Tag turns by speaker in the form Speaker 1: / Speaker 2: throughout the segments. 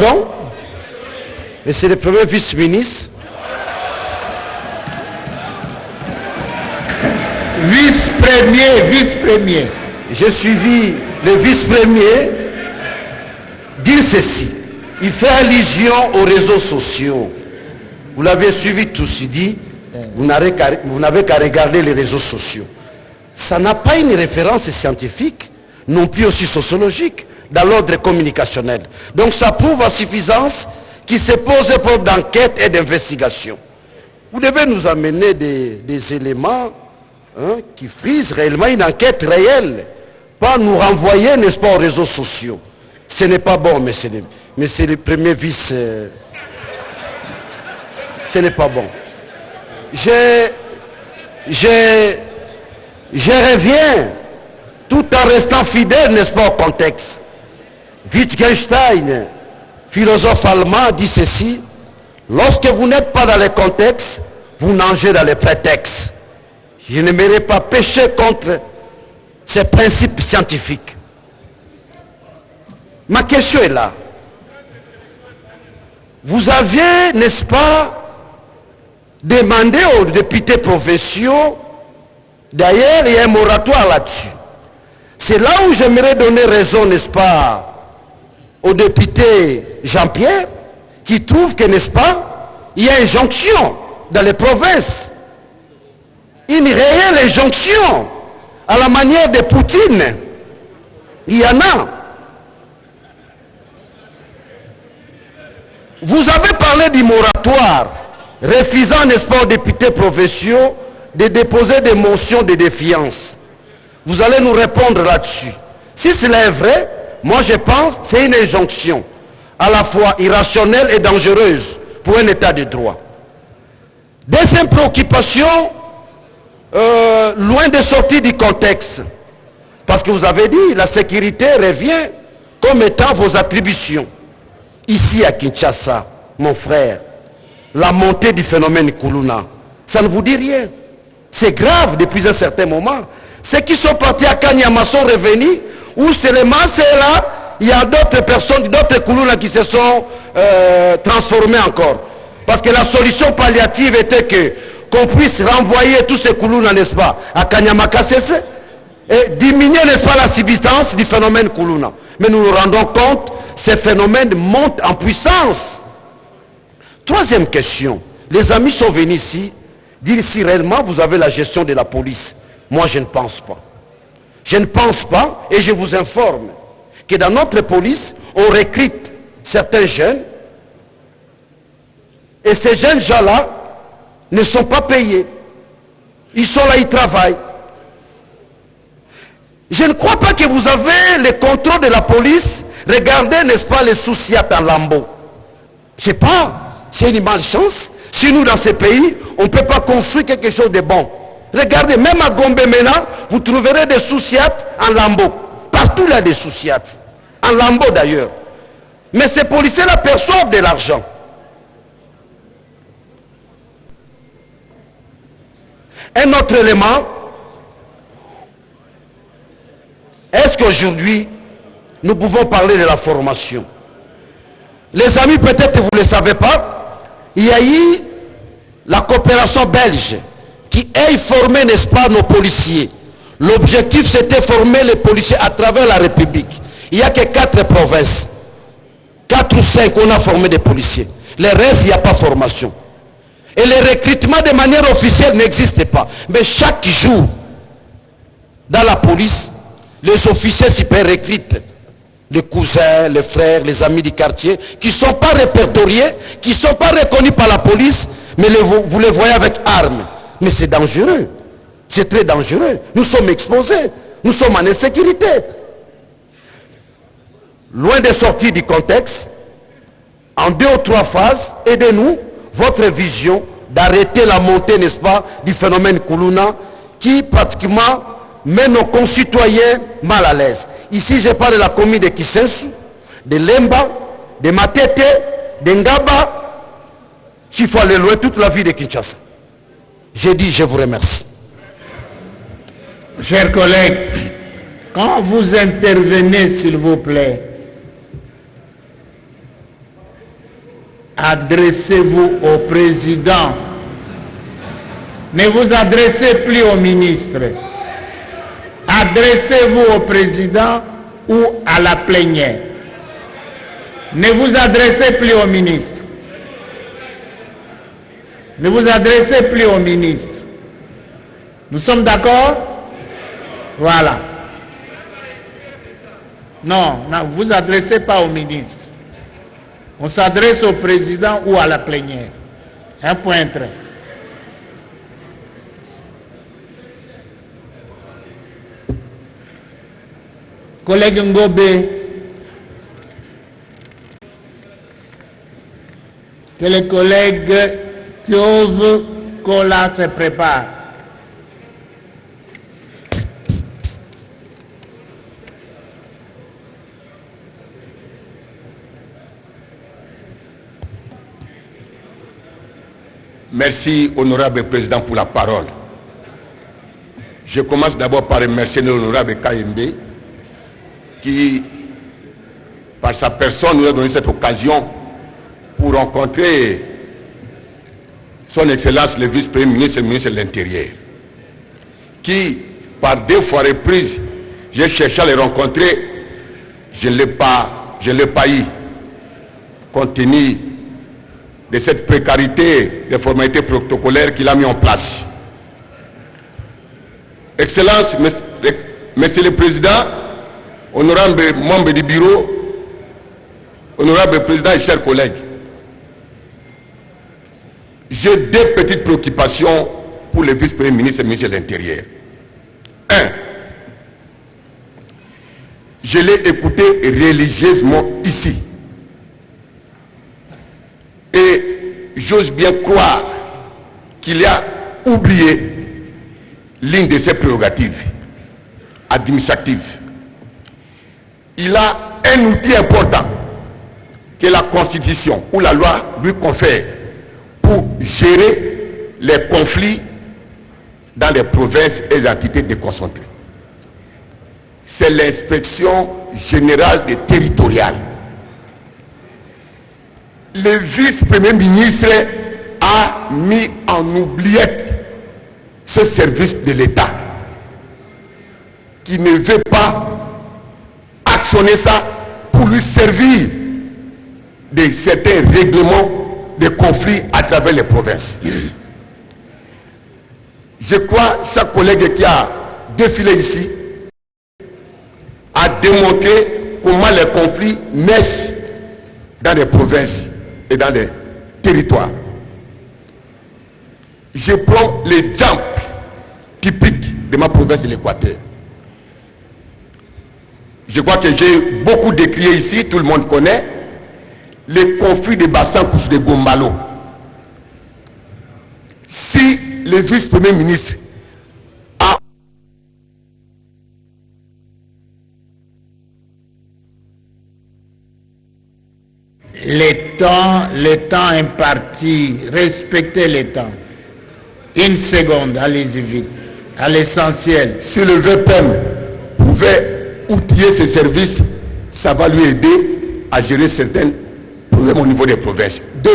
Speaker 1: Pardon? Mais c'est le premier vice-ministre.
Speaker 2: Vice-premier.
Speaker 1: J'ai suivi le vice-premier dire ceci. Il fait allusion aux réseaux sociaux. Vous l'avez suivi tous, il dit, vous n'avez qu'à regarder les réseaux sociaux. Ça n'a pas une référence scientifique, non plus aussi sociologique, dans l'ordre communicationnel. Donc ça prouve à suffisance qu'il se pose des problèmes d'enquête et d'investigation. Vous devez nous amener des éléments qui frisent réellement une enquête réelle, pas nous renvoyer, n'est-ce pas, aux réseaux sociaux. Ce n'est pas bon, mais c'est le premier vice. Ce n'est pas bon. Je reviens, tout en restant fidèle, n'est-ce pas, au contexte. Wittgenstein, philosophe allemand, dit ceci: lorsque vous n'êtes pas dans le contexte, vous nagez dans les prétextes. Je n'aimerais pas pécher contre ces principes scientifiques. Ma question est là. Vous aviez, n'est-ce pas, demandé aux députés provinciaux, d'ailleurs, il y a un moratoire là-dessus. C'est là où j'aimerais donner raison, n'est-ce pas, au député Jean-Pierre, qui trouve que, n'est-ce pas, il y a une injonction dans les provinces. Une réelle injonction à la manière de Poutine. Il y en a. Vous avez parlé du moratoire, refusant, n'est-ce pas, aux députés provinciaux de déposer des motions de défiance. Vous allez nous répondre là-dessus. Si cela est vrai, moi je pense que c'est une injonction à la fois irrationnelle et dangereuse pour un état de droit. Deuxième préoccupation, loin de sortir du contexte, parce que vous avez dit la sécurité revient comme étant vos attributions. Ici à Kinshasa, mon frère, la montée du phénomène Kuluna, ça ne vous dit rien. C'est grave depuis un certain moment. Ceux qui sont partis à Kanyama sont revenus, ou seulement c'est là, il y a d'autres personnes, d'autres Kuluna qui se sont transformés encore. Parce que la solution palliative était qu'on puisse renvoyer tous ces Kuluna, n'est-ce pas, à Kanyama Kasese, et diminuer, n'est-ce pas, la substance du phénomène Kuluna. Mais nous nous rendons compte, ces phénomènes montent en puissance. Troisième question. Les amis sont venus ici dire si réellement vous avez la gestion de la police. Moi, je ne pense pas. Je ne pense pas, et je vous informe que dans notre police, on recrute certains jeunes, et ces jeunes gens-là ne sont pas payés. Ils sont là, ils travaillent. Je ne crois pas que vous avez le contrôle de la police. Regardez, n'est-ce pas, les Souciat en Lambeau. Je ne sais pas, c'est une malchance. Si nous, dans ces pays, on ne peut pas construire quelque chose de bon. Regardez, même à Gombe maintenant, vous trouverez des Souciat en Lambeau. Partout là, des Souciat. En Lambeau d'ailleurs. Mais ces policiers-là perçoivent de l'argent. Un autre élément, est-ce qu'aujourd'hui, nous pouvons parler de la formation? Les amis, peut-être que vous ne le savez pas, il y a eu la coopération belge qui a formé, n'est-ce pas, nos policiers. L'objectif, c'était former les policiers à travers la République. Il n'y a que 4 provinces. 4 ou 5, on a formé des policiers. Les restes, il n'y a pas formation. Et le recrutement de manière officielle n'existe pas. Mais chaque jour, dans la police, les officiers supérieurs recrutent les cousins, les frères, les amis du quartier, qui ne sont pas répertoriés, qui ne sont pas reconnus par la police, mais vous les voyez avec armes. Mais c'est dangereux. C'est très dangereux. Nous sommes exposés. Nous sommes en insécurité. Loin de sortir du contexte, en 2 ou 3 phases, aidez-nous, votre vision d'arrêter la montée, n'est-ce pas, du phénomène Kuluna, qui pratiquement met nos concitoyens mal à l'aise. Ici, je parle de la commune de Kisensu, de Lemba, de Matete, de Ngaba, qu'il faut aller loin toute la vie de Kinshasa. J'ai dit, je vous remercie.
Speaker 2: Chers collègues, quand vous intervenez, s'il vous plaît, Adressez-vous au président. Ne vous adressez plus au ministre. Adressez-vous au président ou à la plénière. Ne vous adressez plus au ministre. Ne vous adressez plus au ministre. Nous sommes d'accord? Voilà. Non, ne vous adressez pas au ministre. On s'adresse au président ou à la plénière. Un point trait. Collègue Ngobe, que les collègues Piove Kola se préparent.
Speaker 3: Merci, honorable président, pour la parole. Je commence d'abord par remercier l'honorable KMB qui, par sa personne, nous a donné cette occasion pour rencontrer son Excellence le vice-premier ministre et le ministre de l'Intérieur, qui, par 2 fois reprises, j'ai cherché à les rencontrer, je ne l'ai pas eu, compte tenu de cette précarité des formalités protocolaires qu'il a mis en place. Excellence, Monsieur le Président, honorable membre du bureau, honorable président et chers collègues, j'ai 2 petites préoccupations pour le vice-premier ministre et le ministre de l'Intérieur. 1. Je l'ai écouté religieusement ici. Et j'ose bien croire qu'il a oublié l'une de ses prérogatives administratives. Il a un outil important que la Constitution ou la loi lui confère pour gérer les conflits dans les provinces et les entités déconcentrées. C'est l'inspection générale des territoriales. Le vice-premier ministre a mis en oubliette ce service de l'État qui ne veut pas actionner ça pour lui servir de certains règlements de conflits à travers les provinces. Je crois que chaque collègue qui a défilé ici a démontré comment les conflits naissent dans les provinces et dans les territoires. Je prends l'exemple typique de ma province de l'Équateur. Je crois que j'ai beaucoup décrié ici, tout le monde connaît, les conflits de Bassan-Koussou de Gombalo. Si le vice-premier ministre a
Speaker 2: le temps imparti, respectez le temps. 1 seconde, allez-y vite, à l'essentiel.
Speaker 3: Si le VPM pouvait outiller ses services, ça va lui aider à gérer certains problèmes au niveau des provinces. 2.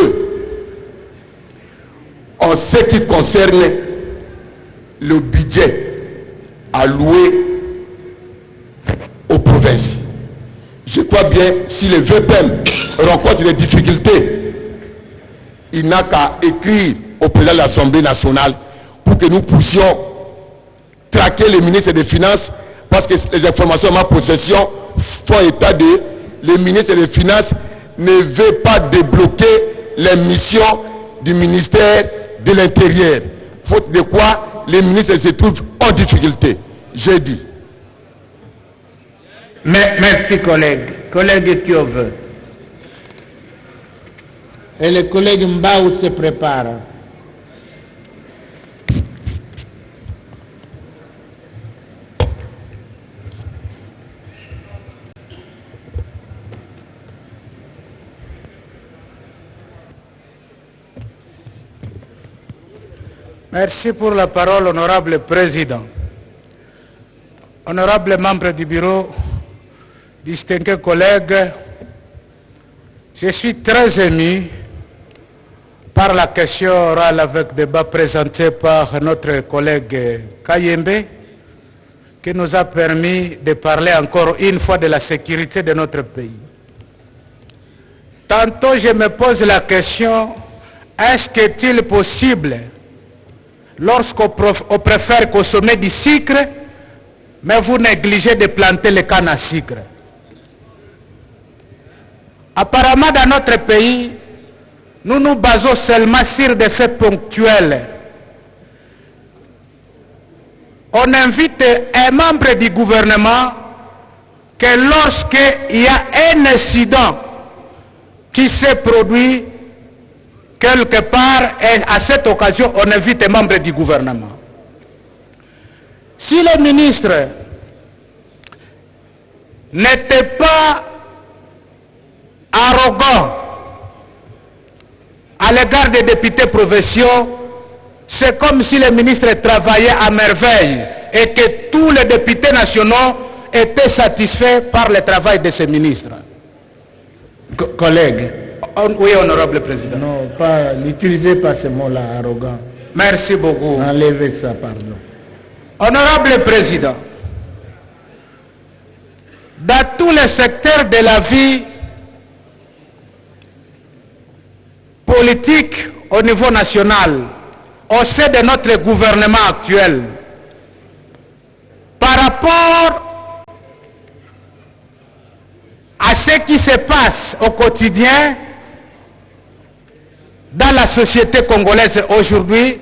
Speaker 3: En ce qui concerne le budget alloué aux provinces, je crois bien, si le VPM rencontre des difficultés, il n'a qu'à écrire au président de l'Assemblée nationale pour que nous puissions traquer les ministres des Finances, parce que les informations en ma possession font état de le ministre des Finances ne veut pas débloquer les missions du ministère de l'Intérieur, faute de quoi les ministres se trouvent en difficulté. J'ai dit.
Speaker 2: Merci collègue. Collègue Piove. Et le collègue Mbaou se prépare.
Speaker 4: Merci pour la parole, honorable président. Honorable membre du bureau, distingués collègues, je suis très ému par la question orale avec débat présenté par notre collègue Kayembe, qui nous a permis de parler encore une fois de la sécurité de notre pays. Tantôt je me pose la question, est-ce qu'il est possible, lorsqu'on préfère consommer du sucre, mais vous négligez de planter les cannes à sucre? Apparemment dans notre pays, nous nous basons seulement sur des faits ponctuels. On invite un membre du gouvernement que lorsqu'il y a un incident qui s'est produit quelque part, et à cette occasion, on invite un membre du gouvernement. Si le ministre n'était pas arrogant à l'égard des députés provinciaux, c'est comme si les ministres travaillaient à merveille et que tous les députés nationaux étaient satisfaits par le travail de ces ministres.
Speaker 2: Collègue.
Speaker 4: Oui, honorable président.
Speaker 2: Non, n'utilisez pas ce mot-là, arrogant.
Speaker 4: Merci beaucoup.
Speaker 2: Enlevez ça, pardon.
Speaker 4: Honorable président, dans tous les secteurs de la vie politique au niveau national, au sein de notre gouvernement actuel, par rapport à ce qui se passe au quotidien dans la société congolaise aujourd'hui,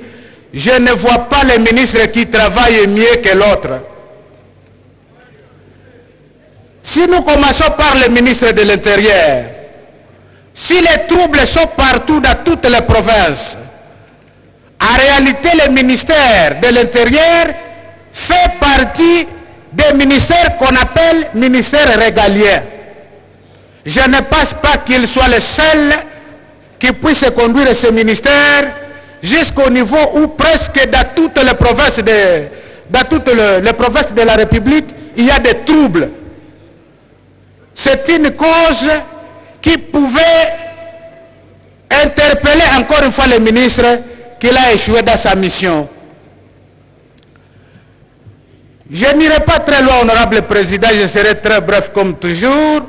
Speaker 4: je ne vois pas les ministres qui travaillent mieux que l'autre. Si nous commençons par le ministre de l'Intérieur, si les troubles sont partout dans toutes les provinces, en réalité le ministère de l'Intérieur fait partie des ministères qu'on appelle ministères régaliens. Je ne pense pas qu'il soit le seul qui puisse conduire ce ministère jusqu'au niveau où presque dans toutes les provinces de la République, il y a des troubles. C'est une cause qui pouvait interpeller encore une fois le ministre qu'il a échoué dans sa mission. Je n'irai pas très loin, honorable président, je serai très bref comme toujours.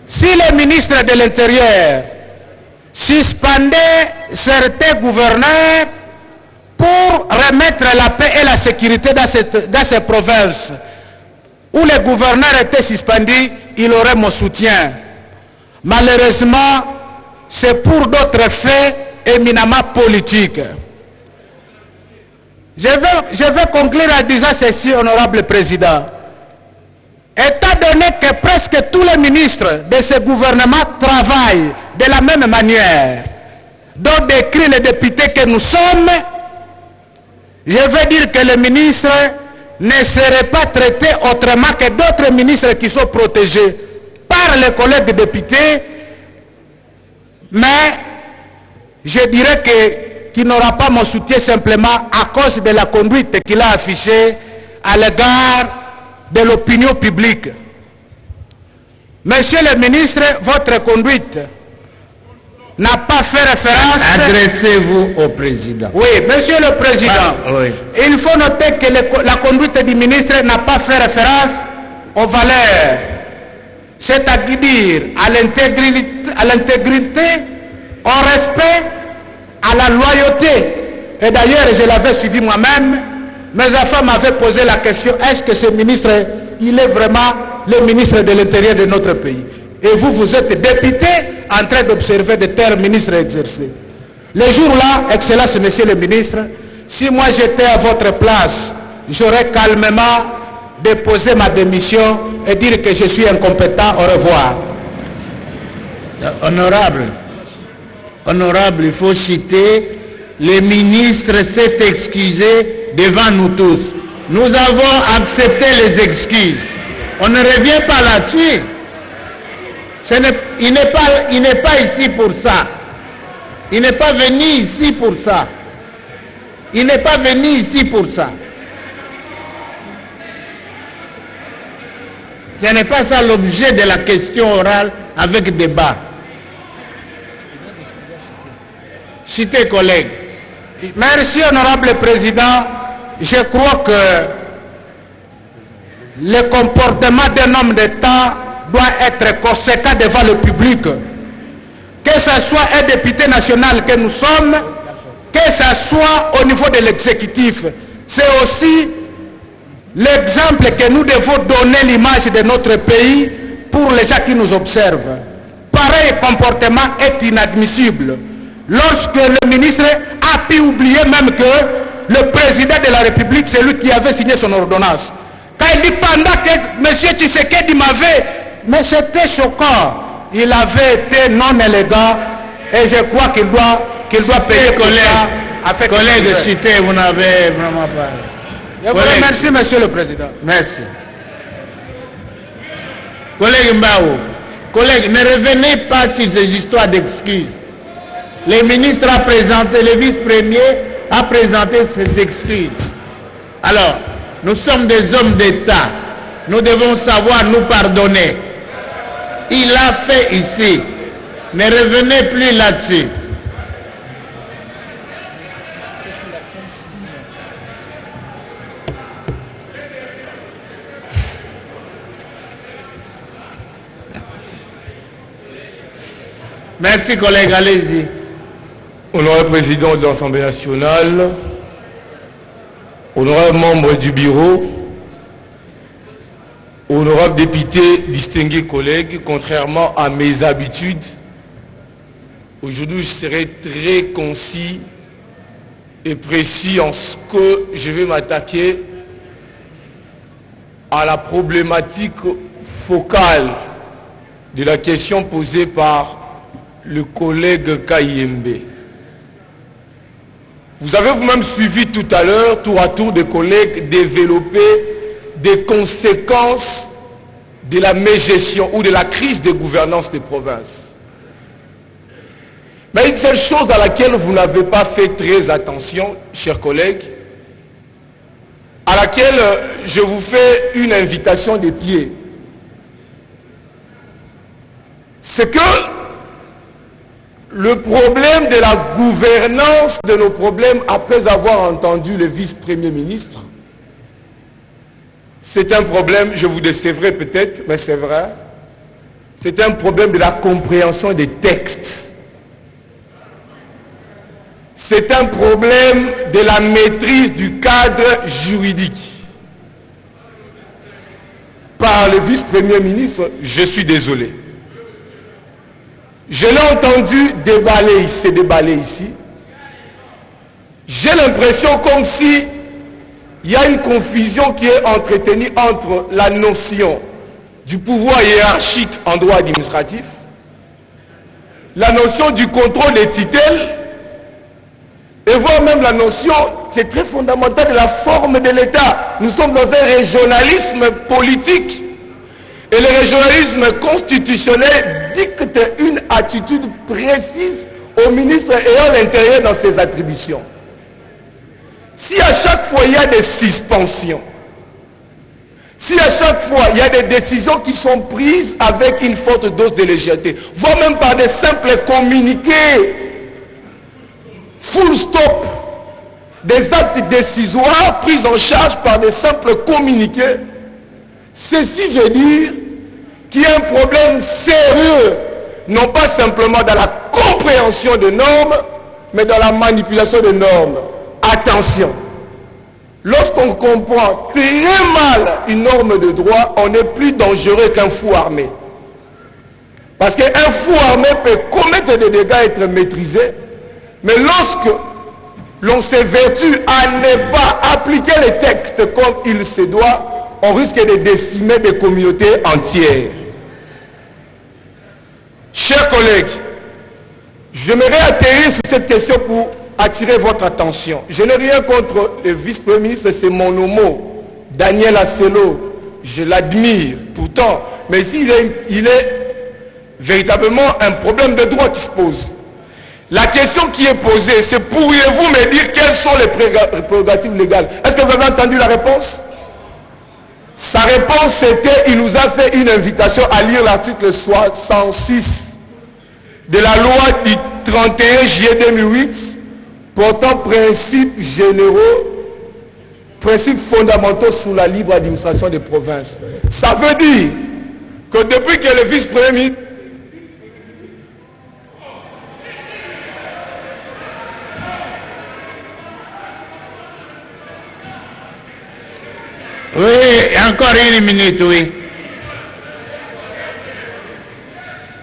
Speaker 4: Si le ministre de l'Intérieur suspendait certains gouverneurs pour remettre la paix et la sécurité dans ces provinces où les gouverneurs étaient suspendus, il aurait mon soutien. Malheureusement, c'est pour d'autres faits éminemment politiques. Je vais conclure en disant ceci, honorable président. Étant donné que presque tous les ministres de ce gouvernement travaillent de la même manière, dont décrit les députés que nous sommes, je veux dire que les ministres ne seraient pas traités autrement que d'autres ministres qui sont protégés par les collègues députés, mais je dirais qu'il n'aura pas mon soutien simplement à cause de la conduite qu'il a affichée à l'égard de l'opinion publique. Monsieur le ministre, votre conduite n'a pas fait référence...
Speaker 2: Adressez-vous au président.
Speaker 4: Oui, monsieur le président,
Speaker 2: oui.
Speaker 4: Il faut noter que la conduite du ministre n'a pas fait référence aux valeurs, c'est-à-dire à l'intégrité, au respect, à la loyauté. Et d'ailleurs, je l'avais suivi moi-même, mes enfants m'avaient posé la question, est-ce que ce ministre, il est vraiment le ministre de l'Intérieur de notre pays? Et vous, vous êtes député en train d'observer de tels ministres exercer. Le jour-là, Excellence, Monsieur le ministre, si moi j'étais à votre place, j'aurais calmement déposé ma démission et dire que je suis incompétent. Au revoir.
Speaker 2: Honorable, il faut citer, le ministre s'est excusé devant nous tous. Nous avons accepté les excuses. On ne revient pas là-dessus. Il n'est pas ici pour ça. Il n'est pas venu ici pour ça. Il n'est pas venu ici pour ça. Ce n'est pas ça l'objet de la question orale avec débat. Cité collègue.
Speaker 4: Merci, honorable président. Je crois que le comportement d'un homme d'État doit être conséquent devant le public. Que ce soit un député national que nous sommes, que ce soit au niveau de l'exécutif. C'est aussi l'exemple que nous devons donner l'image de notre pays pour les gens qui nous observent. Pareil comportement est inadmissible. Lorsque le ministre a pu oublier même que le président de la République, c'est lui qui avait signé son ordonnance. Quand il dit pendant que M. Tshisekedi m'avait, mais c'était choquant. Il avait été non élégant et je crois qu'il doit payer pour ça.
Speaker 2: Collègue cité, vous n'avez vraiment pas.
Speaker 4: Je vous remercie, Monsieur le Président.
Speaker 2: Merci. Collègue Mbao, collègue, ne revenez pas sur ces histoires d'excuses. Le ministre a présenté, le vice-premier a présenté ses excuses. Alors, nous sommes des hommes d'État. Nous devons savoir nous pardonner. Il a fait ici. Ne revenez plus là-dessus. Merci, collègue, allez-y.
Speaker 5: Honorable président de l'Assemblée nationale, honorable membre du bureau, honorable député, distingués collègues, contrairement à mes habitudes, aujourd'hui je serai très concis et précis en ce que je vais m'attaquer à la problématique focale de la question posée par le collègue Kayembe. Vous avez vous-même suivi tout à l'heure, tour à tour, des collègues développer des conséquences de la mégestion ou de la crise de gouvernance des provinces. Mais une seule chose à laquelle vous n'avez pas fait très attention, chers collègues, à laquelle je vous fais une invitation de pied, c'est que le problème de la gouvernance de nos problèmes, après avoir entendu le vice-premier ministre, c'est un problème, je vous décevrai peut-être, mais c'est vrai, c'est un problème de la compréhension des textes. C'est un problème de la maîtrise du cadre juridique. Par le vice-premier ministre, je suis désolé. Je l'ai entendu déballer ici. J'ai l'impression comme si il y a une confusion qui est entretenue entre la notion du pouvoir hiérarchique en droit administratif, la notion du contrôle des tutelles, et voire même la notion, c'est très fondamental, de la forme de l'État. Nous sommes dans un régionalisme politique. Et le régionalisme constitutionnel dicte une attitude précise au ministre ayant l'intérêt dans ses attributions. Si à chaque fois il y a des suspensions, si à chaque fois il y a des décisions qui sont prises avec une forte dose de légèreté, voire même par des simples communiqués, full stop, des actes décisoires pris en charge par des simples communiqués, ceci veut dire qu'il y a un problème sérieux, non pas simplement dans la compréhension des normes, mais dans la manipulation des normes. Attention, lorsqu'on comprend très mal une norme de droit, on est plus dangereux qu'un fou armé. Parce qu'un fou armé peut commettre des dégâts et être maîtrisé, mais lorsque l'on s'évertue à ne pas appliquer les textes comme il se doit, on risque de décimer des communautés entières. Chers collègues, j'aimerais atterrir sur cette question pour attirer votre attention. Je n'ai rien contre le vice-premier ministre, c'est mon homo, Daniel Asselo. Je l'admire pourtant, mais ici il est véritablement un problème de droit qui se pose. La question qui est posée, c'est pourriez-vous me dire quelles sont les prérogatives légales? Est-ce que vous avez entendu la réponse? Sa réponse c'était, il nous a fait une invitation à lire l'article 66 de la loi du 31 juillet 2008 portant principes généraux, principes fondamentaux sur la libre administration des provinces. Ça veut dire que depuis que le vice-premier ministre
Speaker 2: Oui, encore une minute, oui.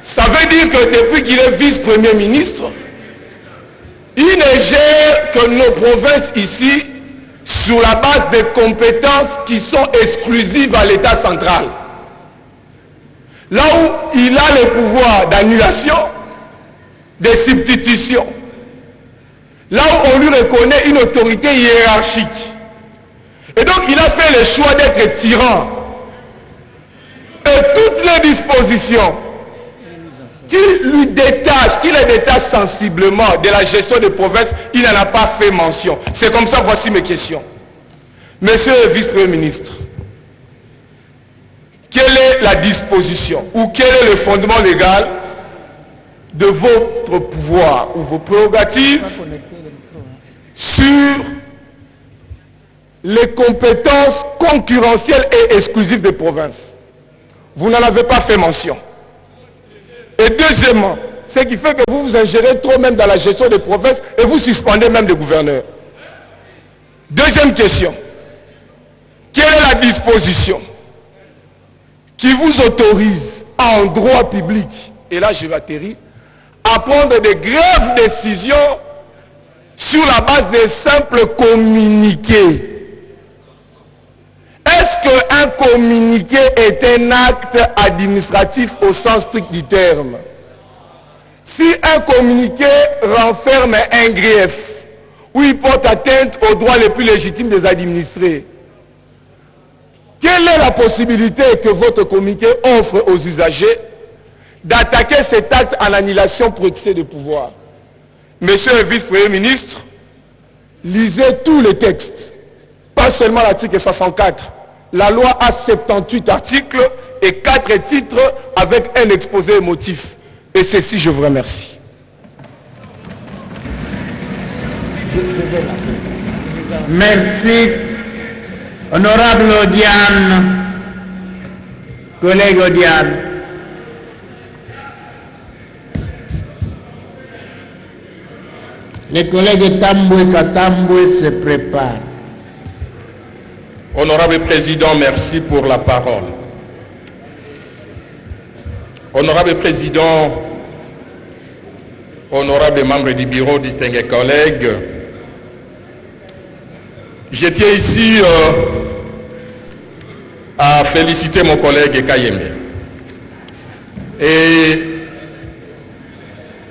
Speaker 5: Ça veut dire que depuis qu'il est vice-premier ministre, il ne gère que nos provinces ici sur la base des compétences qui sont exclusives à l'État central. Là où il a le pouvoir d'annulation, de substitution. Là où on lui reconnaît une autorité hiérarchique. Et donc il a fait le choix d'être tyran. Et toutes les dispositions qui le détache sensiblement de la gestion des provinces, il n'en a pas fait mention. C'est comme ça, voici mes questions. Monsieur le vice-premier ministre, quelle est la disposition ou quel est le fondement légal de votre pouvoir ou vos prérogatives sur les compétences concurrentielles et exclusives des provinces? Vous n'en avez pas fait mention. Et deuxièmement, ce qui fait que vous vous ingérez trop même dans la gestion des provinces et vous suspendez même des gouverneurs. Deuxième question. Quelle est la disposition qui vous autorise en droit public, et là je l'atterris, à prendre de graves décisions sur la base des simples communiqués? Est-ce qu'un communiqué est un acte administratif au sens strict du terme? Si un communiqué renferme un grief ou il porte atteinte aux droits les plus légitimes des administrés, quelle est la possibilité que votre communiqué offre aux usagers d'attaquer cet acte en annulation pour excès de pouvoir? Monsieur le vice-premier ministre, lisez tous les textes, pas seulement l'article 64. La loi a 78 articles et 4 titres avec un exposé émotif. Et ceci, je vous remercie.
Speaker 2: Merci. Honorable Odiane, collègue Odiane. Les collègues Tamboué Katamboué se préparent.
Speaker 6: Honorable Président, merci pour la parole. Honorable Président, honorables membres du bureau, distingués collègues, je tiens ici à féliciter mon collègue Kayembe. Et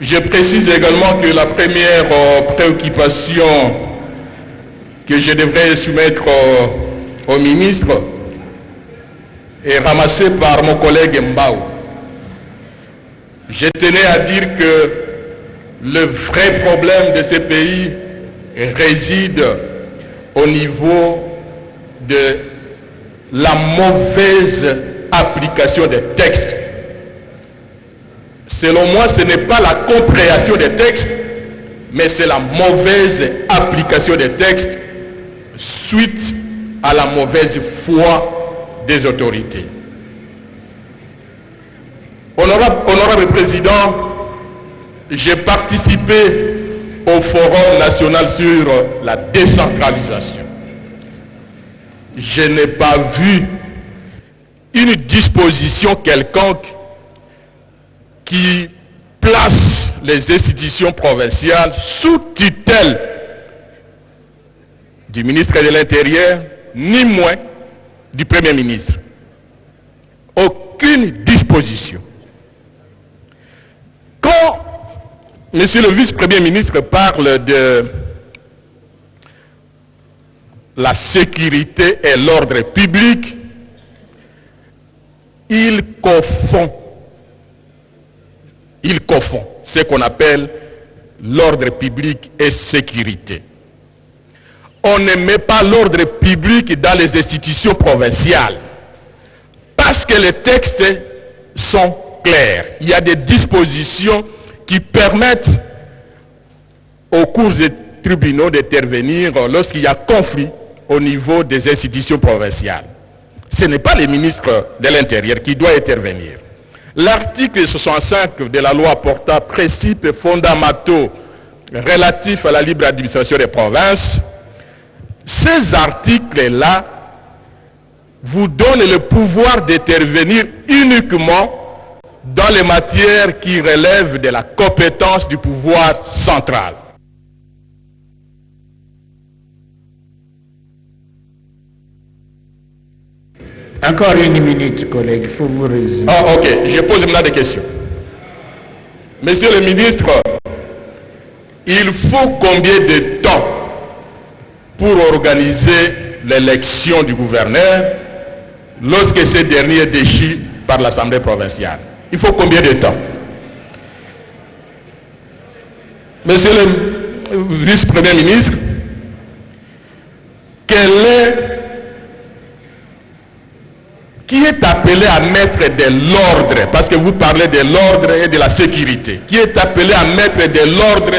Speaker 6: je précise également que la première préoccupation que je devrais soumettre au ministre est ramassée par mon collègue Mbao. Je tenais à dire que le vrai problème de ce pays réside au niveau de la mauvaise application des textes. Selon moi, ce n'est pas la compréhension des textes, mais c'est la mauvaise application des textes suite à la mauvaise foi des autorités. Honorable Président, j'ai participé au Forum national sur la décentralisation. Je n'ai pas vu une disposition quelconque qui place les institutions provinciales sous tutelle du ministre de l'Intérieur, ni moins du Premier ministre. Aucune disposition. Quand Monsieur le vice-premier ministre parle de la sécurité et l'ordre public, il confond ce qu'on appelle l'ordre public et sécurité. On ne met pas l'ordre public dans les institutions provinciales parce que les textes sont clairs. Il y a des dispositions qui permettent aux cours et tribunaux d'intervenir lorsqu'il y a conflit au niveau des institutions provinciales. Ce n'est pas le ministre de l'Intérieur qui doit intervenir. L'article 65 de la loi portant principes fondamentaux relatifs à la libre administration des provinces, ces articles-là vous donnent le pouvoir d'intervenir uniquement dans les matières qui relèvent de la compétence du pouvoir central.
Speaker 2: Encore une minute, collègue, il faut vous résumer.
Speaker 6: Ah, ok, je pose maintenant des questions. Monsieur le ministre, il faut combien de temps pour organiser l'élection du gouverneur lorsque ce dernier est déchu par l'Assemblée provinciale? Il faut combien de temps? Monsieur le vice-premier ministre, qui est appelé à mettre de l'ordre, parce que vous parlez de l'ordre et de la sécurité, qui est appelé à mettre de l'ordre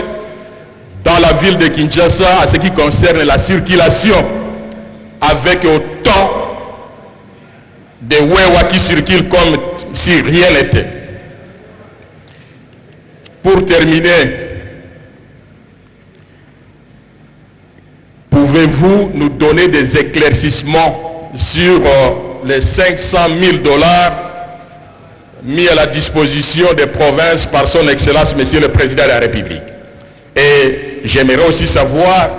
Speaker 6: dans la ville de Kinshasa à ce qui concerne la circulation, avec autant de Wewa qui circulent comme si rien n'était? Pour terminer, pouvez-vous nous donner des éclaircissements sur les 500 000 $ mis à la disposition des provinces par son Excellence, Monsieur le Président de la République? Et j'aimerais aussi savoir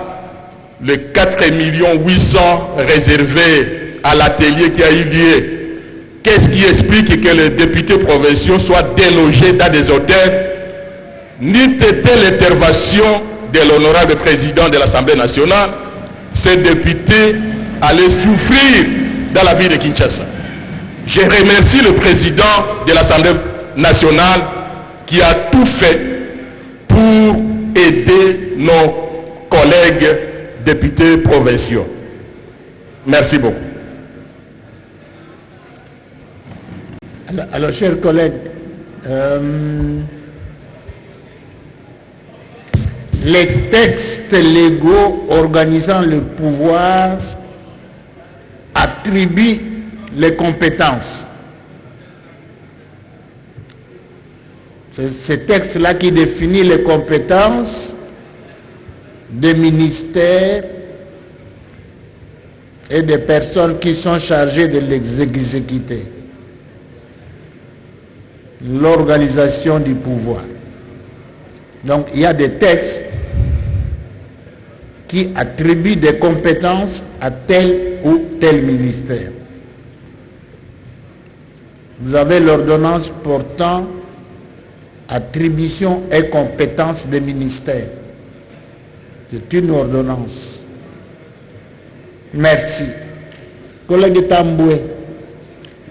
Speaker 6: les 4 800 000 réservés à l'atelier qui a eu lieu. Qu'est-ce qui explique que les députés provinciaux soient délogés dans des hôtels? N'était l'intervention de l'honorable président de l'Assemblée nationale, ces députés allaient souffrir dans la ville de Kinshasa. Je remercie le président de l'Assemblée nationale qui a tout fait pour aider nos collègues députés provinciaux. Merci beaucoup.
Speaker 2: Alors, chers collègues, les textes légaux organisant le pouvoir attribuent les compétences. C'est ce texte-là qui définit les compétences des ministères et des personnes qui sont chargées de les exécuter. L'organisation du pouvoir. Donc il y a des textes qui attribuent des compétences à tel ou tel ministère. Vous avez l'ordonnance portant attribution et compétences des ministères. C'est une ordonnance. Merci. Collègue Tamboué.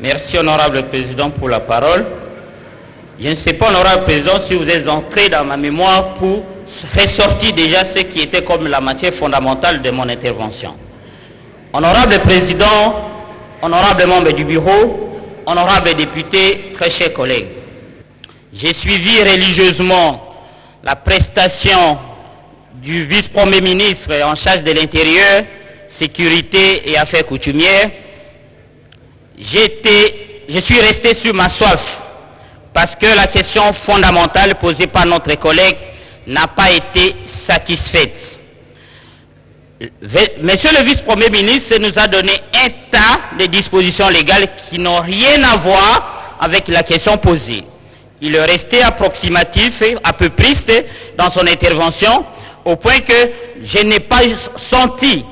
Speaker 7: Merci, honorable président, pour la parole. Je ne sais pas, honorable président, si vous êtes entré dans ma mémoire pour ressortir déjà ce qui était comme la matière fondamentale de mon intervention. Honorable président, honorable membre du bureau, honorable député, très chers collègues, j'ai suivi religieusement la prestation du vice-premier ministre en charge de l'Intérieur, Sécurité et Affaires coutumières. Je suis resté sur ma soif parce que la question fondamentale posée par notre collègue n'a pas été satisfaite. Monsieur le vice-premier ministre nous a donné un tas de dispositions légales qui n'ont rien à voir avec la question posée. Il est resté approximatif et à peu près dans son intervention, au point que je n'ai pas senti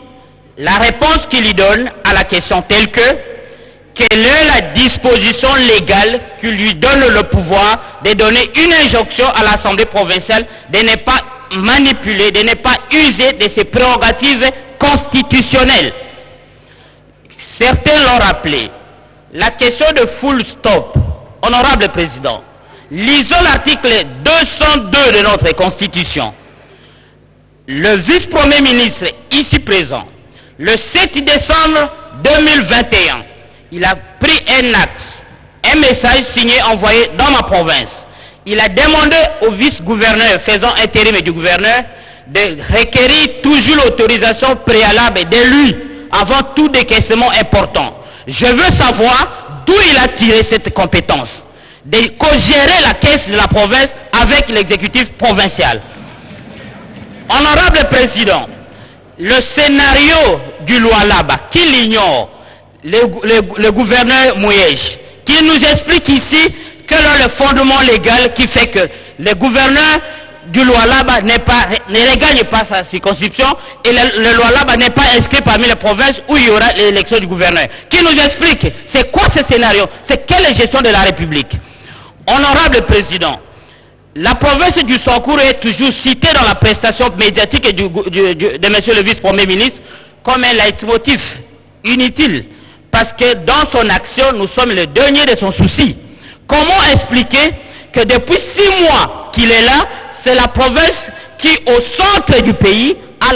Speaker 7: la réponse qu'il lui donne à la question telle que quelle est la disposition légale qui lui donne le pouvoir de donner une injonction à l'Assemblée provinciale de ne pas manipuler, de ne pas user de ses prérogatives constitutionnelles. Certains l'ont rappelé. La question de full stop, honorable président, lisons l'article 202 de notre Constitution. Le vice-premier ministre ici présent, le 7 décembre 2021, il a pris un acte, un message signé, envoyé dans ma province. Il a demandé au vice-gouverneur, faisant intérim du gouverneur, de requérir toujours l'autorisation préalable de lui avant tout décaissement important. Je veux savoir d'où il a tiré cette compétence de co-gérer la caisse de la province avec l'exécutif provincial. Honorable Président, le scénario du Lualaba, qui l'ignore, le gouverneur Mouyej, qui nous explique ici quel est le fondement légal qui fait que le gouverneur du Lualaba ne regagne pas sa circonscription et le Lualaba n'est pas inscrit parmi les provinces où il y aura l'élection du gouverneur. Qui nous explique c'est quoi ce scénario, c'est quelle gestion de la République. Honorable Président, la province du Sankuru est toujours citée dans la prestation médiatique de monsieur le vice-premier ministre comme un leitmotiv inutile parce que dans son action, nous sommes le dernier de son souci. Comment expliquer que depuis 6 mois qu'il est là, c'est la province qui, au centre du pays, a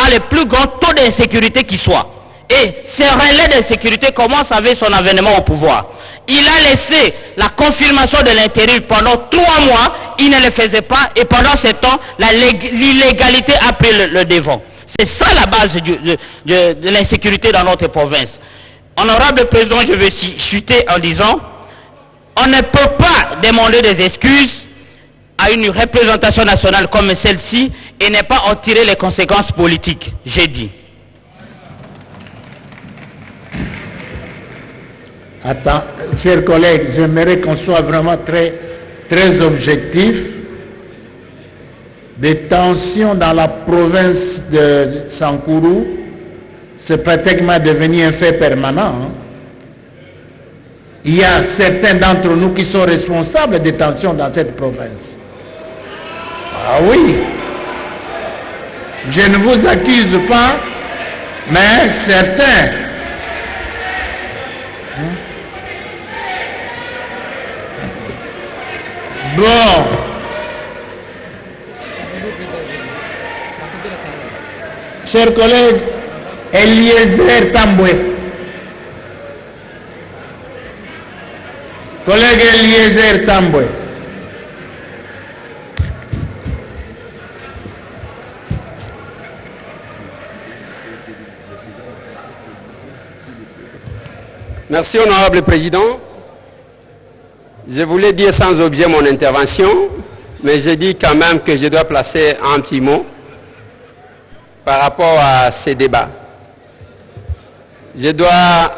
Speaker 7: le plus grand taux d'insécurité qui soit. Et ces relais d'insécurité commencent avec son avènement au pouvoir. Il a laissé la confirmation de l'intérieur pendant 3 mois, il ne le faisait pas, et pendant ce temps, l'illégalité a pris le devant. C'est ça la base de l'insécurité dans notre province. Honorable Président, je vais chuter en disant, on ne peut pas demander des excuses à une représentation nationale comme celle-ci et ne pas en tirer les conséquences politiques, j'ai dit.
Speaker 2: Attends, chers collègues, j'aimerais qu'on soit vraiment très, très objectif. Des tensions dans la province de Sankuru, c'est pratiquement devenu un fait permanent. Hein. Il y a certains d'entre nous qui sont responsables des tensions dans cette province. Ah oui, je ne vous accuse pas, mais certains. Bon. Chers collègues, Eliezer Tamboué. Collègue Eliezer Tamboué.
Speaker 8: Merci, honorable président. Je voulais dire sans objet mon intervention, mais j'ai dit quand même que je dois placer un petit mot par rapport à ces débats. Je dois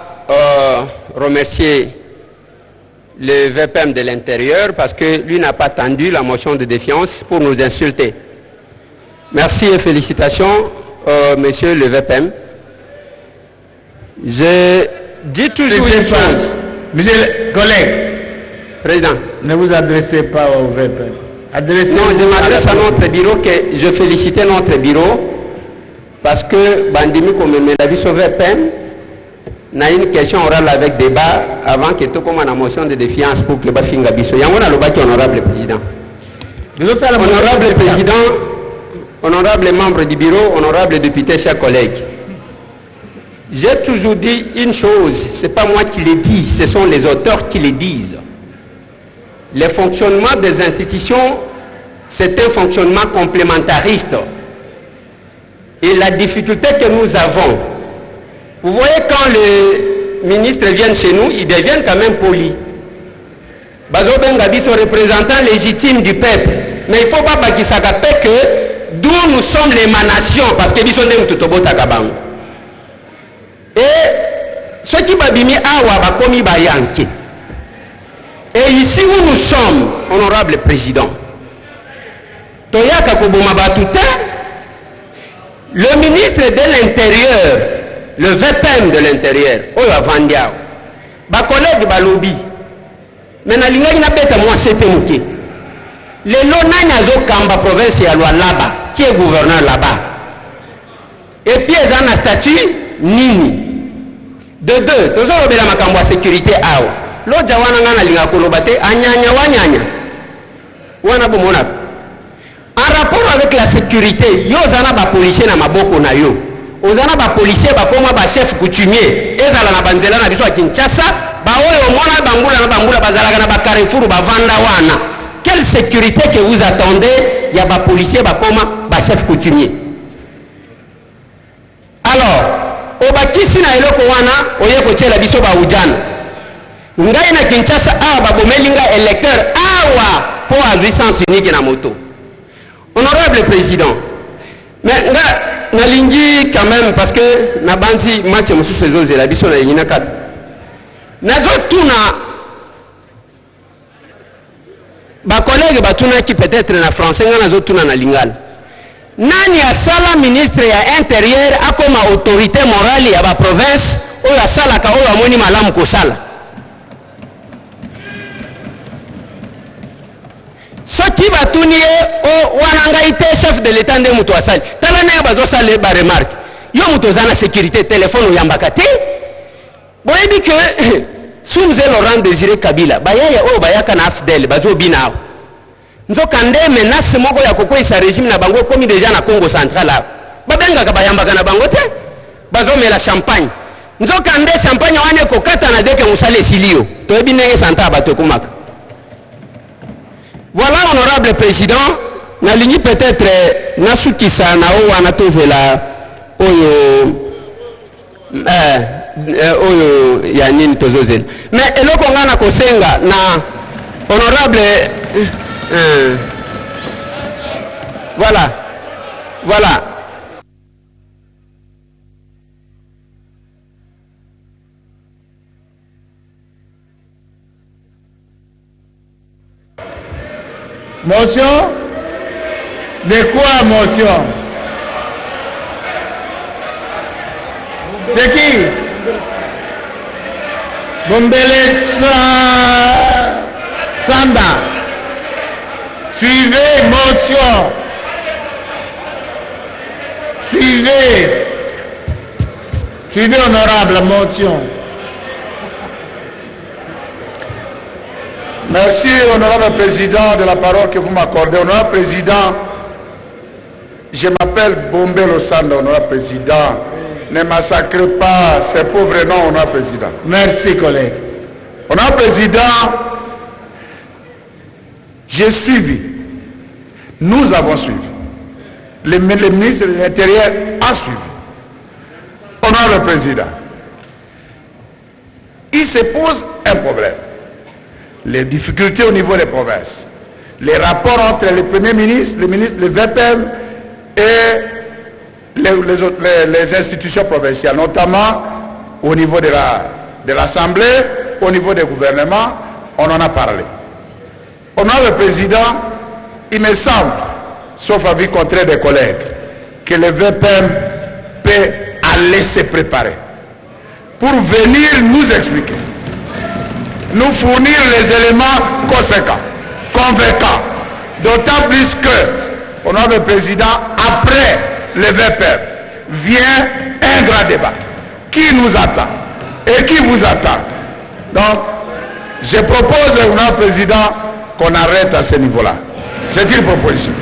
Speaker 8: remercier le VPM de l'intérieur parce que lui n'a pas tendu la motion de défiance pour nous insulter. Merci et félicitations, monsieur le VPM. Je dis toujours une chose.
Speaker 2: Monsieur le collègue,
Speaker 8: Président.
Speaker 2: Ne vous adressez pas au VPM.
Speaker 8: Non, je m'adresse à notre bureau que je félicitais notre bureau parce que Bandimi comme l'a vu sur VPM, n'a une question orale avec débat avant que tout comme une motion de défiance pour que Bafinga Bisso. Yangon a le bâti honorable président. Honorable président, honorable membre du bureau, honorable député, chers collègues. J'ai toujours dit une chose, ce n'est pas moi qui l'ai dit, ce sont les auteurs qui le disent. Le fonctionnement des institutions, c'est un fonctionnement complémentariste. Et la difficulté que nous avons, vous voyez quand les ministres viennent chez nous, ils deviennent quand même polis. Bazo Bengabi sont représentants légitimes du peuple. Mais il ne faut pas qu'ils s'appellent que d'où nous sommes l'émanation, parce que nous sommes des Mutotobota Kabang. Et ceux qui babimi awa bakomi bayanki. Et ici où nous sommes, honorable président, Toyaka Koboma Batouta, le ministre de l'Intérieur, le VPM de l'Intérieur, Oyo Vandiao, ba collègue Balobi, mais na linga ina beta moi c'était mouké. Le Lonanya zo Kamba province ya Lualaba, qui est gouverneur là-bas. Et puis ils ont un statut nini. De deux, tous ont obéi à ma cambo sécurité awa. L'autre wana ngana linga kolobate anyanya wanyanya. Wana bomona. En rapport avec la sécurité, yo zana ba policier na maboko na yo. Ozana ba policier ba koma ba chef coutumier. Ezala na banzela na biso a Kinshasa, ba oyo mona bambula bazala na ba Carrefour ba vanda wana. Quelle sécurité que vous attendez? Ya ba policier ba koma ba chef coutumier. Alors, obakisi na eloko wana oye kotiela biso ba ujana. Ngai na Kinshasa awa babomelinga électeur awa po azwi sens unique na moto. Honorable Président, mais nalingi quand même parce que na banzi match mususu ezozela biso na yina kata. Nazotuna ba collègue batuna qui peut-être na français nga nazotuna na lingala. Nani asala ministre ya intérieur akoma autorité morale ya ba province o ya sala ka o amoni malamu ko sala. Soki batuni o wananga ite chef de l'état nde muto asali. Tala ne bazo sala ba remarque. Yo muto zana sécurité téléphone yambaka te. Boyebi que Soumze Laurent Désiré Kabila bayaya o bayaka na AFDEL bazo binao. Nzokande menace moko ya kokoisa régime na bango komi déjà na Congo central. Babenga ka bayambaka na bango te. Bazo mela champagne. Nzokande champagne wane kokata na deke musale silio. Toyebi nenge santa bato komaka. Voilà, honorable président, na ligne peut-être nasukisa na o wana tozela oyo oyo ya nini tozozela. Mais eloko ngana kosenga na honorable voilà.
Speaker 2: Motion? De quoi motion? C'est qui? Bombele Sanda. Suivez motion. Suivez honorable motion.
Speaker 9: Merci, honorable président, de la parole que vous m'accordez. Honorable président, je m'appelle Bombele Sanda, honorable président. Ne massacrez pas ces pauvres noms, honorable président.
Speaker 2: Merci, collègue.
Speaker 9: Honorable président, j'ai suivi. Nous avons suivi. Le ministre de l'Intérieur a suivi. Honorable président, il se pose un problème. Les difficultés au niveau des provinces, les rapports entre le Premier ministre, le VPM et les institutions provinciales, notamment au niveau de l'Assemblée, au niveau des gouvernements, on en a parlé. Honorable président, il me semble, sauf avis contraire des collègues, que le VPM peut aller se préparer pour venir nous expliquer, nous fournir les éléments conséquents, convaincants, d'autant plus que, honorable président, après le VPM, vient un grand débat qui nous attend et qui vous attend. Donc, je propose, honorable président, qu'on arrête à ce niveau-là. C'est une proposition.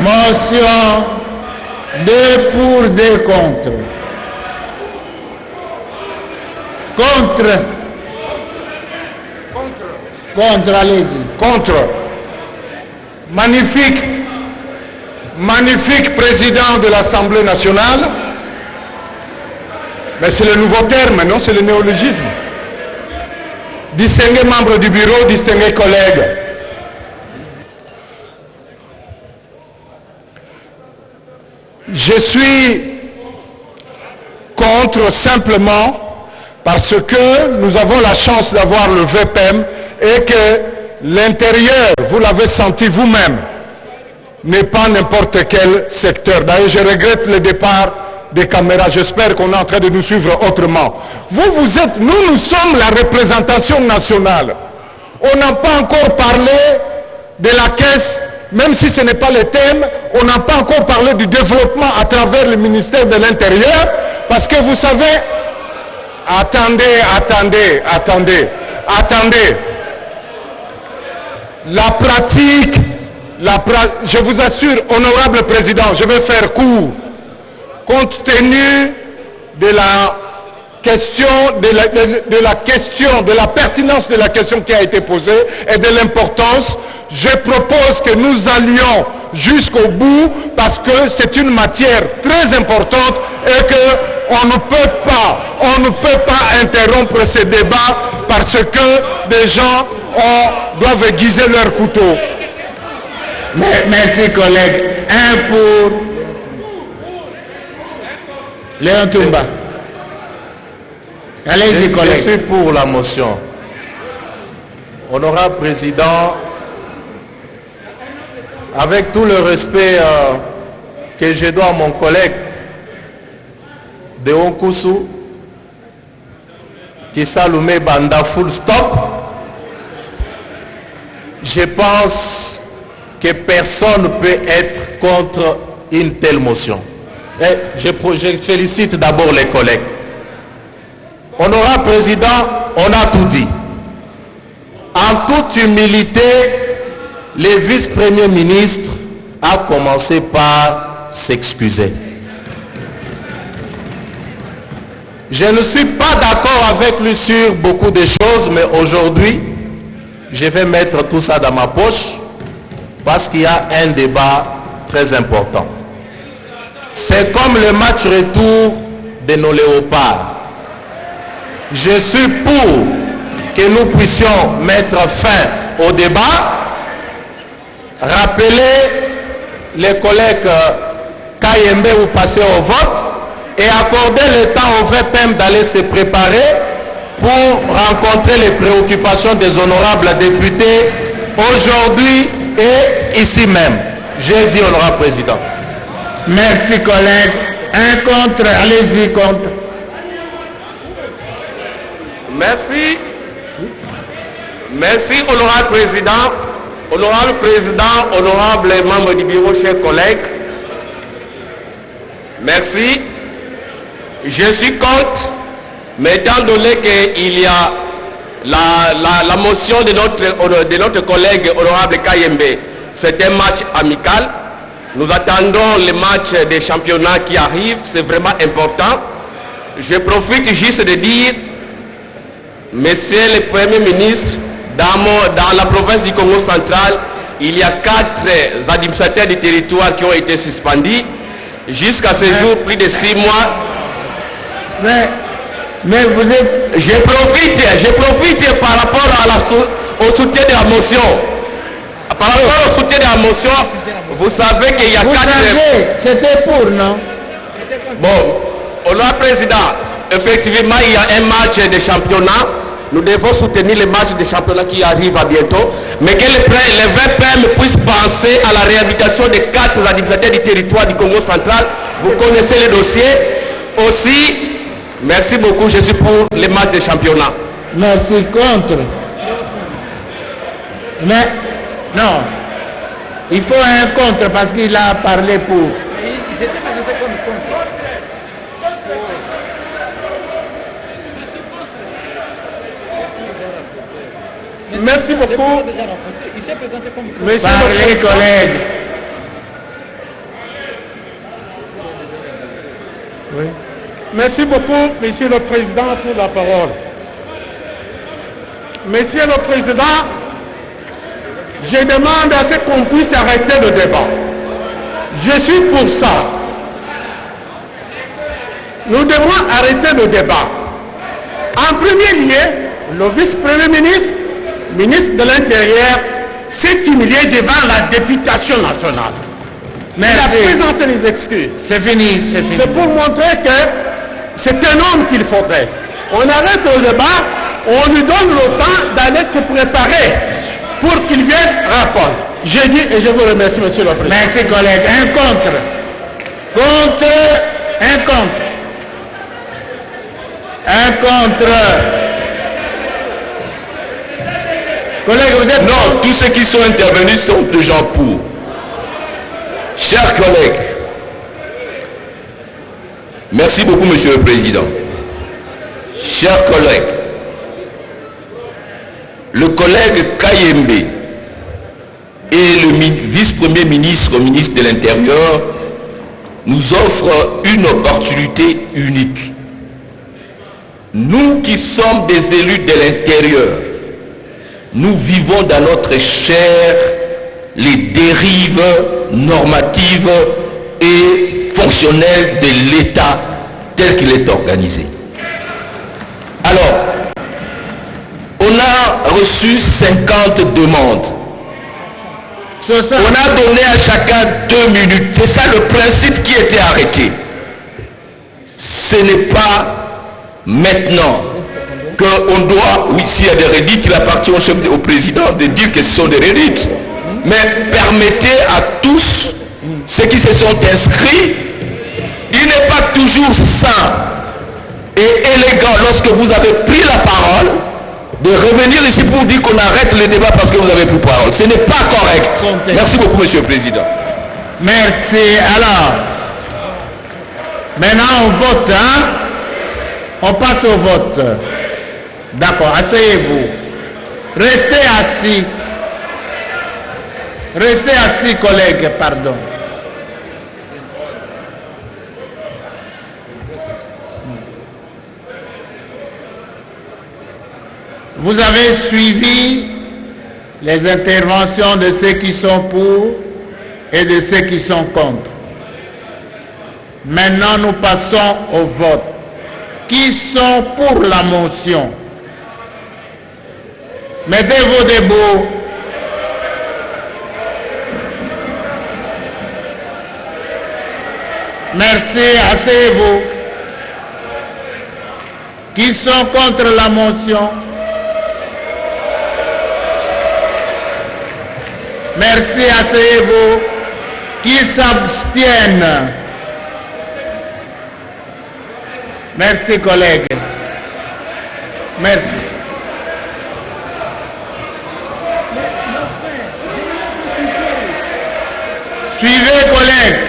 Speaker 2: Motion 2 pour 2 contre. Contre, allez-y.
Speaker 5: Contre. Magnifique président de l'Assemblée nationale. Mais c'est le nouveau terme, non? C'est le néologisme. Distingués membres du bureau, distingués collègues. Je suis contre simplement parce que nous avons la chance d'avoir le VPM et que l'intérieur, vous l'avez senti vous-même, n'est pas n'importe quel secteur. D'ailleurs, je regrette le départ des caméras. J'espère qu'on est en train de nous suivre autrement. Nous sommes la représentation nationale. On n'a pas encore parlé de la caisse, même si ce n'est pas le thème, on n'a pas encore parlé du développement à travers le ministère de l'Intérieur, parce que vous savez, attendez. La pratique, je vous assure, honorable président, je vais faire court, compte tenu de la question de la pertinence de la question qui a été posée et de l'importance, je propose que nous allions jusqu'au bout parce que c'est une matière très importante et qu'on ne peut pas interrompre ce débat parce que des gens doivent aiguiser leur couteau.
Speaker 2: Merci collègue. Un pour Léon Toumba. Allez-y collègue.
Speaker 10: Je suis pour la motion. Honorable Président, avec tout le respect que je dois à mon collègue Deon Koussou, qui s'allume Banda full stop, je pense que personne ne peut être contre une telle motion. Et je félicite d'abord les collègues. Honorable Président, on a tout dit. En toute humilité, le vice-premier ministre a commencé par s'excuser. Je ne suis pas d'accord avec lui sur beaucoup de choses, mais aujourd'hui, je vais mettre tout ça dans ma poche parce qu'il y a un débat très important. C'est comme le match retour de nos léopards. Je suis pour que nous puissions mettre fin au débat, rappeler les collègues KMB ou passer au vote et accorder le temps au VPM d'aller se préparer pour rencontrer les préoccupations des honorables députés aujourd'hui et ici même. J'ai dit, honorable président.
Speaker 2: Merci collègue. Un contre, allez-y contre.
Speaker 10: Merci. Merci, honorable président. Honorable président, honorable membre du bureau, chers collègues. Merci. Je suis contre, mais étant donné qu'il y a la motion de notre collègue honorable KMB, c'est un match amical. Nous attendons le match des championnats qui arrive, c'est vraiment important. Je profite juste de dire, Monsieur le Premier ministre, dans la province du Congo central, il y a 4 administrateurs du territoire qui ont été suspendus. Jusqu'à ce jour, plus de 6 mois.
Speaker 2: Mais vous êtes...
Speaker 10: Je profite par rapport au soutien de la motion. Par rapport au soutien de la motion, vous savez qu'il y a 4...
Speaker 2: C'était pour, non?
Speaker 10: Bon, honorable président, effectivement, il y a un match de championnat. Nous devons soutenir les matchs de championnat qui arrivent à bientôt. Mais que le VPM puisse penser à la réhabilitation des 4 administrateurs du territoire du Congo central. Vous connaissez le dossier. Aussi, merci beaucoup, je suis pour les matchs de championnat.
Speaker 2: Merci, contre. Mais, non. Il faut un contre parce qu'il a parlé pour. Il s'était présenté comme contre.
Speaker 5: Merci beaucoup.
Speaker 2: Il s'est présenté comme contre. Parlez, collègues.
Speaker 5: Oui. Merci beaucoup, Monsieur le Président, pour la parole. Monsieur le Président, je demande à ce qu'on puisse arrêter le débat. Je suis pour ça. Nous devons arrêter le débat. En premier lieu, le vice-premier ministre, ministre de l'Intérieur, s'est humilié devant la députation nationale.
Speaker 2: Merci.
Speaker 5: Il a présenté les excuses.
Speaker 2: C'est fini, c'est fini.
Speaker 5: C'est pour montrer que c'est un homme qu'il faudrait. On arrête le débat, on lui donne le temps d'aller se préparer pour qu'il vienne répondre. J'ai dit et je vous remercie, Monsieur le Président.
Speaker 2: Merci, collègue. Un contre. Contre. Un contre. Un contre. Collègue, vous êtes...
Speaker 6: Non, tous ceux qui sont intervenus sont déjà pour. Chers collègues, merci beaucoup, Monsieur le Président. Chers collègues, le collègue KMB et le vice-premier ministre, ministre de l'Intérieur, nous offrent une opportunité unique.
Speaker 10: nous qui sommes des élus de l'intérieur, nous vivons dans notre chair les dérives normatives et fonctionnelles de l'État tel qu'il est organisé. Alors, on a reçu 50 demandes. On a donné à chacun 2 minutes. C'est ça le principe qui était arrêté. Ce n'est pas maintenant qu'on doit, oui, s'il y a des rédites, il appartient au président de dire que ce sont des rédites. Mais permettez à tous ceux qui se sont inscrits, il n'est pas toujours sain et élégant lorsque vous avez pris la parole de revenir ici pour dire qu'on arrête le débat parce que vous avez pris parole. Ce n'est pas correct. Merci beaucoup, Monsieur le Président.
Speaker 2: Merci. Alors, maintenant on vote, hein? On passe au vote. D'accord, asseyez-vous. Restez assis. Restez assis, collègues, pardon. Vous avez suivi les interventions de ceux qui sont pour et de ceux qui sont contre. Maintenant, nous passons au vote. Qui sont pour la motion? Mettez-vous debout. Merci, asseyez-vous. Qui sont contre la motion? Merci, asseyez-vous. Qui s'abstiennent? Merci, collègues. Merci. Suivez, collègues.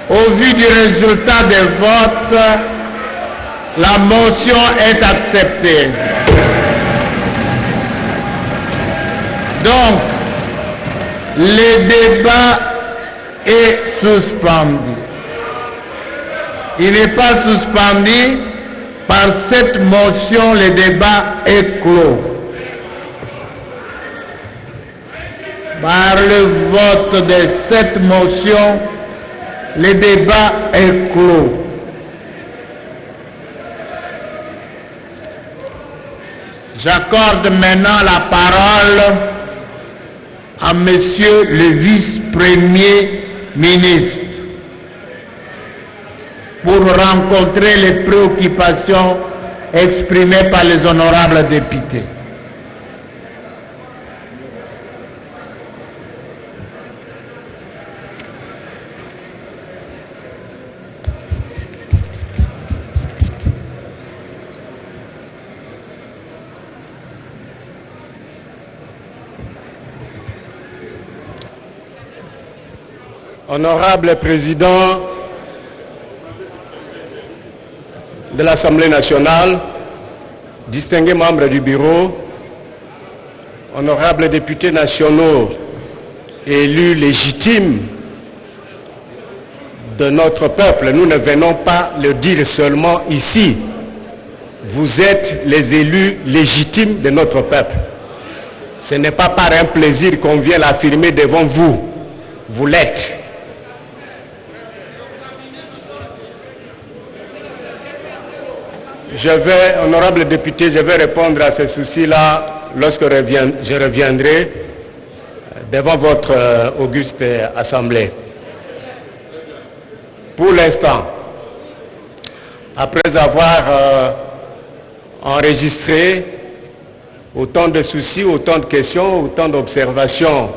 Speaker 2: Au vu du résultat des votes, la motion est acceptée. Donc, le débat est suspendu. Il n'est pas suspendu. Par cette motion, le débat est clos. Par le vote de cette motion, le débat est clos. J'accorde maintenant la parole à Monsieur le vice-premier ministre pour rencontrer les préoccupations exprimées par les honorables députés.
Speaker 11: Honorable Président de l'Assemblée nationale, distingués membres du bureau, honorables députés nationaux élus légitimes de notre peuple, nous ne venons pas le dire seulement ici. Vous êtes les élus légitimes de notre peuple. Ce n'est pas par un plaisir qu'on vient l'affirmer devant vous. Vous l'êtes. Honorable député, je vais répondre à ces soucis-là lorsque je reviendrai devant votre auguste assemblée. Pour l'instant, après avoir enregistré autant de soucis, autant de questions, autant d'observations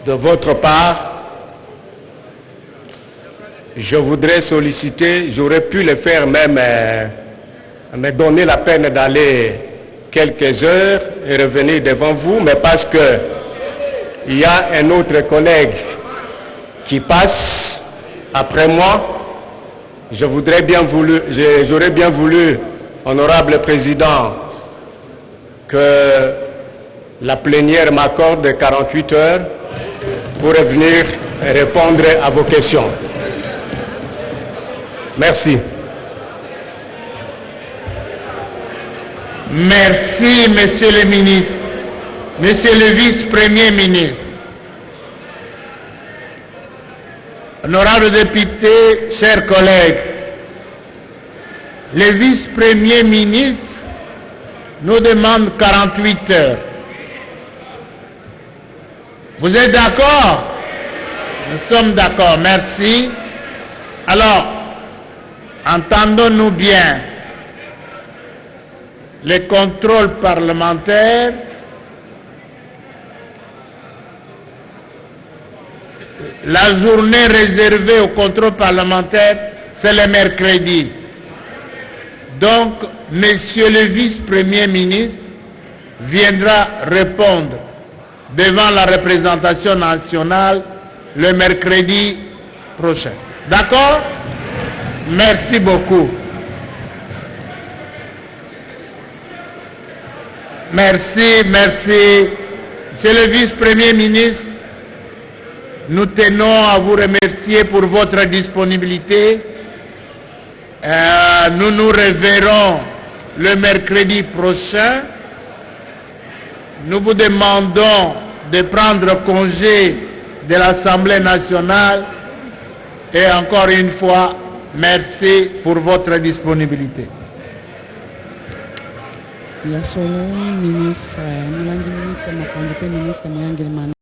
Speaker 11: de votre part, je voudrais solliciter, j'aurais pu le faire même, me donner la peine d'aller quelques heures et revenir devant vous, mais parce que il y a un autre collègue qui passe après moi, j'aurais bien voulu, honorable président, que la plénière m'accorde 48 heures pour venir répondre à vos questions. Merci.
Speaker 2: Merci, Monsieur le ministre. Monsieur le vice-premier ministre. Honorables députés, chers collègues, le vice-premier ministre nous demande 48 heures. Vous êtes d'accord? Nous sommes d'accord, merci. Alors, entendons-nous bien. Les contrôles parlementaires, la journée réservée au contrôle parlementaire, c'est le mercredi. Donc, Monsieur le vice-premier ministre viendra répondre devant la représentation nationale le mercredi prochain. D'accord? Merci beaucoup. Merci, merci. Monsieur le vice-premier ministre, nous tenons à vous remercier pour votre disponibilité. Nous nous reverrons le mercredi prochain. Nous vous demandons de prendre congé de l'Assemblée nationale et encore une fois, merci pour votre disponibilité.
Speaker 12: Ya solo ministre, mulandi ministre, makonde pe ministre, moyangeli